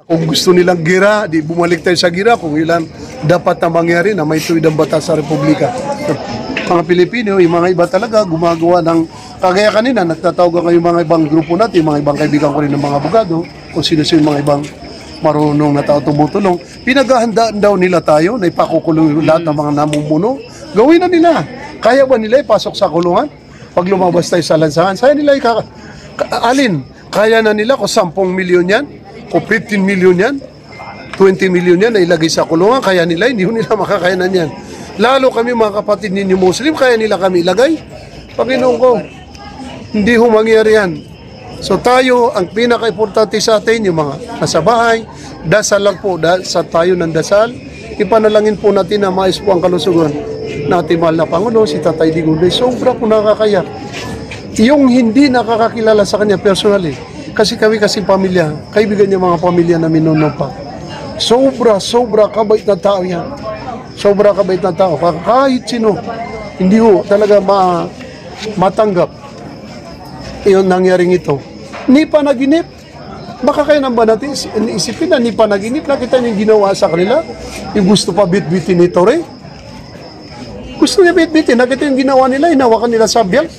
Kung gusto nilang gira, di bumalik tayo sa gira kung ilan dapat na mangyari na may tuwid ang batas sa Republika. Mga Pilipino, yung mga iba talaga gumagawa ng, kagaya kanina, nagtatawag kayo mga ibang grupo natin, mga ibang kaibigan ko rin ng mga abogado, kung sino-sino mga ibang marunong na tao tumutulong. Pinaghahandaan daw nila tayo na ipakukulong lahat ng mga namumuno. Gawin na nila. Kaya ba nila ipasok sa kulungan? Pag lumabas tayo sa lansangan, saya nila alin? Kaya na nila kung 10 milyon yan? O 15 million yan, 20 million yan na ilagay sa kulungan, kaya nila, hindi nila makakayanan yan. Lalo kami mga kapatid ninyo Muslim, kaya nila kami ilagay. Panginoon ko, hindi ho mangyari yan. So tayo, ang pinaka-importante sa atin, yung mga nasa bahay, dasal lang po, sa tayo ng dasal, ipanalangin po natin na maayos po ang kalusugan natin mahal na Pangulo, si Tatay Digong. Sobra po nakakaya. Yung hindi nakakakilala sa kanya personally, kasi kami kasing pamilya, kaibigan niya mga pamilya na minuno pa. Sobra kabait na tao yan. Sobra kabait na tao. Kahit sino, hindi ho talaga matanggap yung nangyaring ito. Ni panaginip. Baka kaya nang ba natin isipin na ni panaginip, nakita niyo yung ginawa sa kanila? Yung gusto pa bit-bitin ni Torre? Gusto niya bit-bitin. Nakita yung ginawa nila, hinawakan nila sa biyag.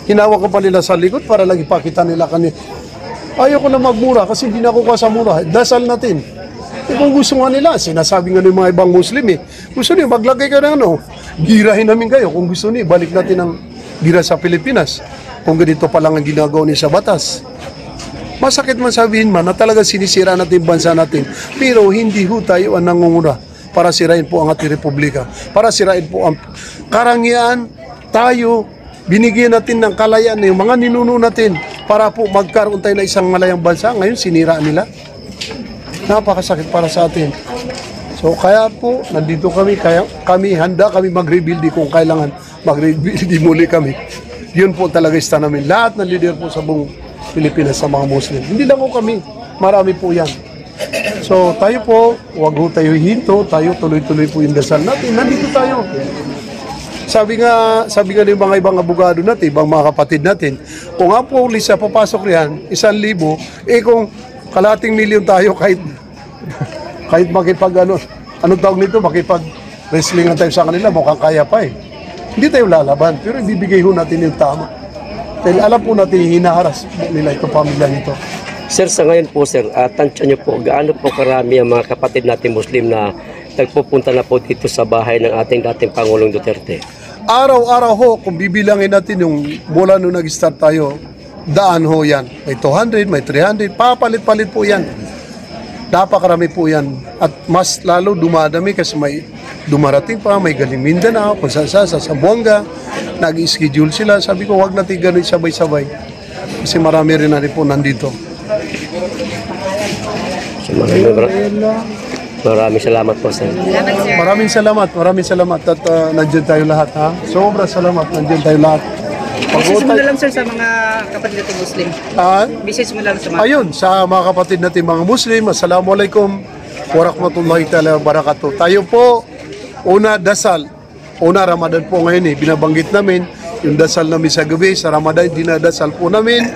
Hinawakan pa nila sa likod para lang ipakita nila kanila. Ayaw ko na magmura kasi hindi na ako sa mura. Dasal natin. Kung gusto nga nila, sinasabi nga ng mga ibang Muslim gusto niyo, maglagay kayo ng girahin namin kayo. Kung gusto niyo, balik natin ang gira sa Pilipinas. Kung ganito pa lang ang ginagawa niya sa batas. Masakit man sabihin man na talaga sinisira natin bansa natin. Pero hindi ho tayo ang nangunguna para sirain po ang ating Republika. Para sirain po ang karangyaan tayo. Binigyan natin ng kalayaan na yung mga ninuno natin para po magkaroon tayo na isang malayang bansa. Ngayon, sinira nila. Napakasakit para sa atin. So, kaya po, nandito kami. Handa kami mag-rebuild kung kailangan mag-rebuild muli kami. Yun po talagaista namin. Lahat ng leader po sa buong Pilipinas sa mga Muslim. Hindi lang po kami. Marami po yan. So, tayo po, huwag ho tayo hinto. Tayo tuloy-tuloy po yung dasal natin. Nandito tayo. Sabi nga ng mga ibang abogado natin, ibang mga kapatid natin, kung nga po Lisa papasok riyan, 1,000, kung kalating milyon tayo kahit makipag anong tawag nito, makipag wrestling tayo sa kanila, mukhang kaya pa Hindi tayo lalaban, pero ibibigay ho natin yung tama. Dahil alam po natin, hinaharas nila itong pamilya nito. Sir, sa ngayon po sir, tansya niyo po, gaano po karami ang mga kapatid natin Muslim na nagpupunta na po dito sa bahay ng ating dating Pangulong Duterte? Araw-araw ho, kung bibilangin natin yung mula nung nag-start tayo, daan ho yan. May 200, may 300, papalit-palit po yan. Napakarami po yan. At mas lalo dumadami kasi may dumarating pa, may galing Mindanao, kung sa Zamboanga, nag-schedule sila. Sabi ko, wag natin ganun sabay-sabay. Kasi marami rin na rin po nandito. So, maraming salamat po, sir. Maraming salamat at nandiyan tayo lahat. Sobra salamat, nandiyan tayo lahat. Message mo na lang sir sa mga kapatid natin Muslim. Message mo lang sa mga... Ayun, sa mga kapatid natin mga Muslim, Assalamualaikum warahmatullahi ta'ala wabarakatuh. Tayo po, una dasal. Una Ramadan po ngayon binabanggit namin. Yung dasal namin sa gabi, sa Ramadan, dinadasal po namin.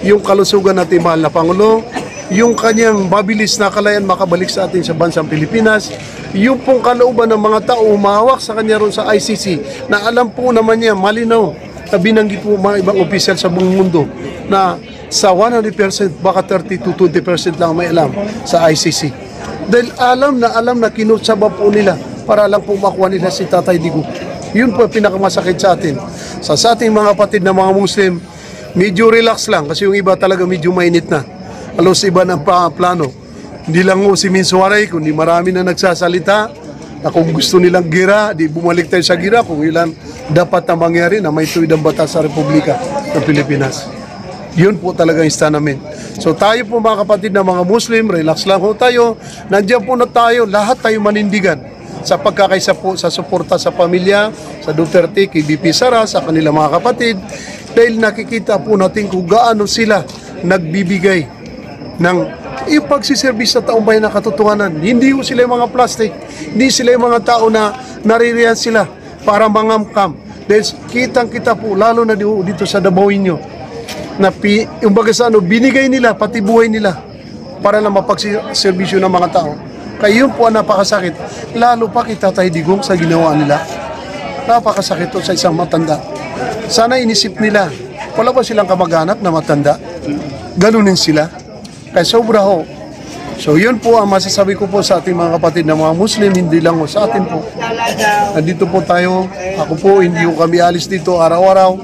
Yung kalusugan natin mahal na Pangulo, yung kanyang mabilis na kalayaan makabalik sa atin sa bansang Pilipinas, yung pong kalooban ng mga tao umahawak sa kanya ron sa ICC, na alam po naman niya, malinaw, na binanggit po mga ibang opisyal sa buong mundo, na sa 100%, baka 30 to 20% lang may alam sa ICC. Dahil alam na kinutsaba po nila, para lang po makuha nila si Tatay Digong. Yun po pinakamasakit sa atin. Sa ating mga kapatid na mga Muslim, medyo relax lang, kasi yung iba talaga medyo mainit na. Alos iba ng plano. Hindi lang si Minsuwaray, kundi marami na nagsasalita na kung gusto nilang gira, di bumalik tayo sa gira kung ilan dapat na mangyari na may tuwid ang batas sa Republika ng Pilipinas. Yun po talaga yung stand namin. So tayo po mga kapatid na mga Muslim, relax lang po tayo. Nandiyan po na tayo, lahat tayo manindigan sa pagkakaisa po sa suporta sa pamilya, sa Duterte, kay BP Sara, sa kanilang mga kapatid. Dahil nakikita po natin kung gaano sila nagbibigay ng ipagsiservis sa taong bayan na katotohanan. Hindi ko sila yung mga plastic, hindi sila yung mga tao na naririyan sila para mangamkam. Dahil kitang-kita po, lalo na dito sa Dabawenyo, na yung baga sa binigay nila, pati buhay nila para lang mapagservisyo ng mga tao. Kaya yun po ang napakasakit. Lalo pa kay Tatay Digong sa ginawa nila. Napakasakit to sa isang matanda. Sana inisip nila, wala ba silang kamag-anak na matanda? Ganunin sila. Kaya sobra ho. So yun po ang masasabi ko po sa ating mga kapatid na mga Muslim, hindi lang ho sa atin po. Nandito po tayo, ako po, hindi ko kami alis dito araw-araw.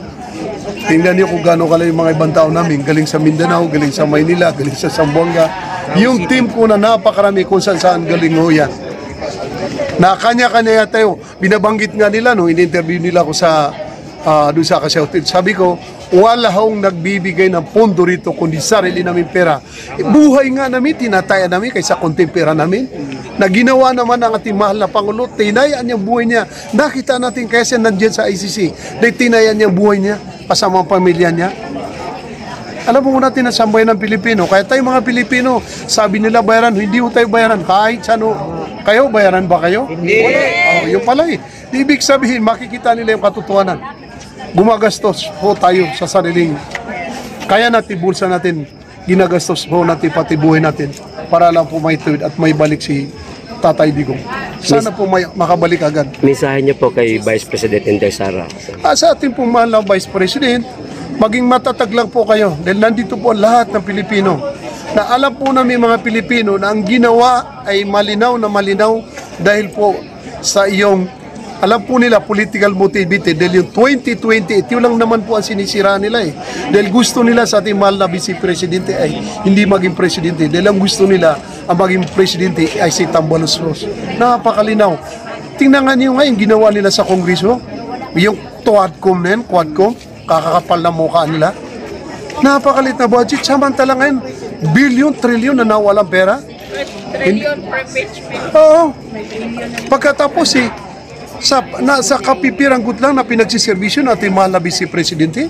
Tingnan niyo kung gaano kala yung mga ibang tao namin. Galing sa Mindanao, galing sa Maynila, galing sa Zamboanga. Yung team ko na napakarami kung saan galing ho yan. Na kanya-kanya tayo. Binabanggit nga nila, no, in-interview nila ako sa doon sa Acacia Hotel. Sabi ko, wala akong nagbibigay ng pondo rito kundi sarili namin pera. Buhay nga namin, tinataya namin kaysa konting pera namin. Na ginawa naman ng ating mahal na Pangulo, tinayaan niyang buhay niya. Nakita natin kaya siya nandiyan sa ICC. Dahil tinayaan niyang buhay niya, kasama ang pamilya niya. Alam mo natin na sambayan ng Pilipino. Kaya tayo mga Pilipino, sabi nila bayaran, hindi ho tayo bayaran. Kahit saan ho. Kayo, bayaran ba kayo? Hindi. Yung pala eh. Ibig sabihin, makikita nila yung katotohanan. Gumagastos ho tayo sa sariling. Kaya natin, bulsa natin, ginagastos ho natin pati buhay natin para lang po may tuwid at may balik si Tatay Digong. Sana po may makabalik agad. Mensahe niyo po kay Vice President Inday Sara. Sa ating pong mahal na Vice President, maging matatag lang po kayo dahil nandito po lahat ng Pilipino na alam po namin mga Pilipino na ang ginawa ay malinaw na malinaw dahil po sa iyong alam po nila political motivated dahil yung 2028 yun lang naman po ang sinisira nila eh dahil gusto nila sa ating mahal na Vice Presidente ay hindi maging presidente dahil ang gusto nila ang maging presidente ay si Tambalos Ros. Napakalinaw. Tingnan nga niyo nga yung ginawa nila sa Kongreso, yung Quadcom na yan, Quadcom, kakakapal na mukha nila. Napakalit na budget, samantala ngayon, billion, trillion na nawalang pera. Trillion per impeachment. Oo. Pagkatapos sa kapipiranggut lang na pinagsiservisyo natin mahal na Vice Presidente,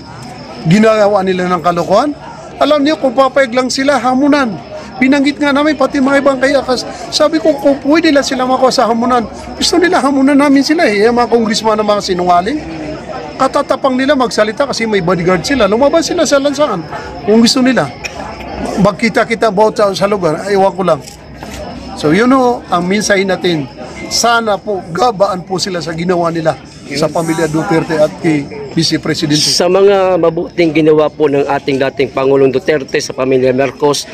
ginagawa nila ng kalokohan. Alam niyo kung papayag lang sila, hamunan. Binanggit nga namin pati mga ibang kaya sabi ko kung pwede lang sila makuha sa hamunan, gusto nila hamunan namin sila eh, yung mga kongresman na mga sinungaling. Katatapang nila magsalita kasi may bodyguard sila. Lumabas sila sa lansangan kung gusto nila. Magkita-kita about sa lugar, ewan ko lang. So yun o, ang mensahe natin. Sana po, gabaan po sila sa ginawa nila sa pamilya Duterte at kay Vice Presidente. Sa mga mabuting ginawa po ng ating dating Pangulong Duterte sa pamilya Marcos,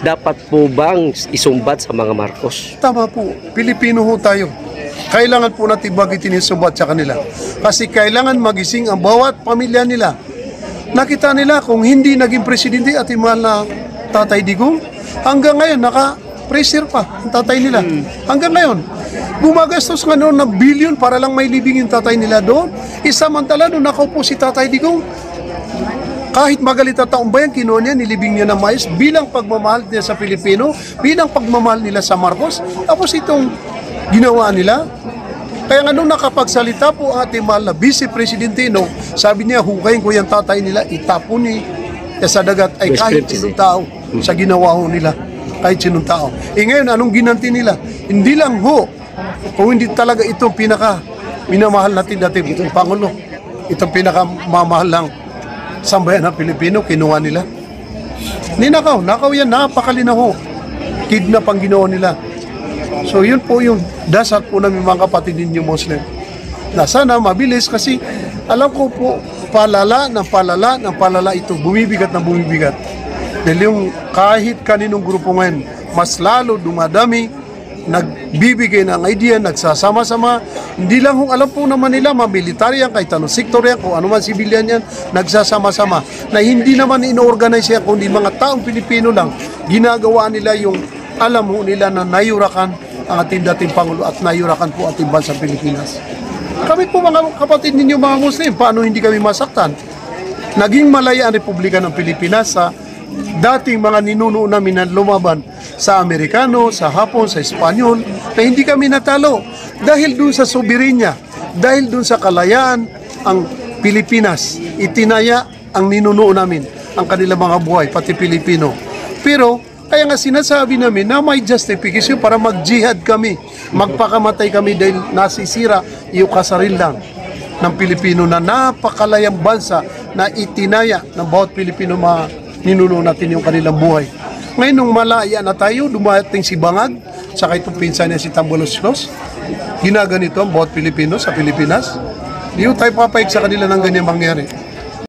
dapat po bang isumbat sa mga Marcos? Tama po, Pilipino ho tayo. Kailangan po natin bagitin yung sumbat sa kanila. Kasi kailangan magising ang bawat pamilya nila. Nakita nila kung hindi naging presidente at mahal na Tatay Digong, hanggang ngayon naka-pressure pa ang tatay nila. Hanggang ngayon, gumagastos nga noon ng billion para lang may libing yung tatay nila doon. Isamantala doon nakaupo si Tatay Digong. Kahit magalit na taong bayan, kinuha niya, nilibing niya ng mais bilang pagmamahal niya sa Pilipino, bilang pagmamahal nila sa Marcos. Tapos itong ginawa nila. Kaya nga nung nakapagsalita po ang ating mahal na Vice Presidente, no, sabi niya, hukayin ko yung tatay nila, itapon sa dagat ay kahit sinong tao sa ginawa ho nila. Kahit sinong tao. Ngayon, anong ginanti nila? Hindi lang ho, kung hindi talaga itong minamahal natin dating Pangulo, itong pinakamamahal lang sambayan ng Pilipino, kinuha nila. Nakaw yan, napakalinaw ho. Kidnap ang ginawa nila. So yun po yung dasal po namin mga kapatid ninyo Muslim. Na sana mabilis kasi alam ko po palala ito, bumibigat na bumibigat. Dahil yung kahit kaninong grupo ngayon, mas lalo dumadami, nagbibigay ng idea, nagsasama-sama. Hindi lang kung alam po naman nila, mga military yan, kahit anong sektor yan, kung ano man sibilyan yan, nagsasama-sama. Na hindi naman ino-organize yan, kundi mga taong Pilipino lang, ginagawa nila yung alam mo nila na nayurakan ang ating dating Pangulo at nayurakan po ating bansang Pilipinas. Kami po mga kapatid ninyo mga Muslim, paano hindi kami masaktan? Naging malaya ang Republika ng Pilipinas sa dating mga ninuno namin na lumaban sa Amerikano, sa Hapon, sa Espanyol, na hindi kami natalo. Dahil dun sa soberenya, dahil dun sa kalayaan, ang Pilipinas, itinaya ang ninuno namin, ang kanilang mga buhay, pati Pilipino. Pero, kaya nga sinasabi namin na may justification para mag-jihad kami, magpakamatay kami dahil nasisira yung kasarilan ng Pilipino na napakalayang bansa na itinaya ng bawat Pilipino ninuno natin yung kanilang buhay. Ngayon, nung malaya na tayo, dumating si Bangag, saka itong pinsan niya si Tambulos-Los. Ginaganito ang bawat Pilipino sa Pilipinas. Di tayo papayag sa kanila ng ganyan mangyari.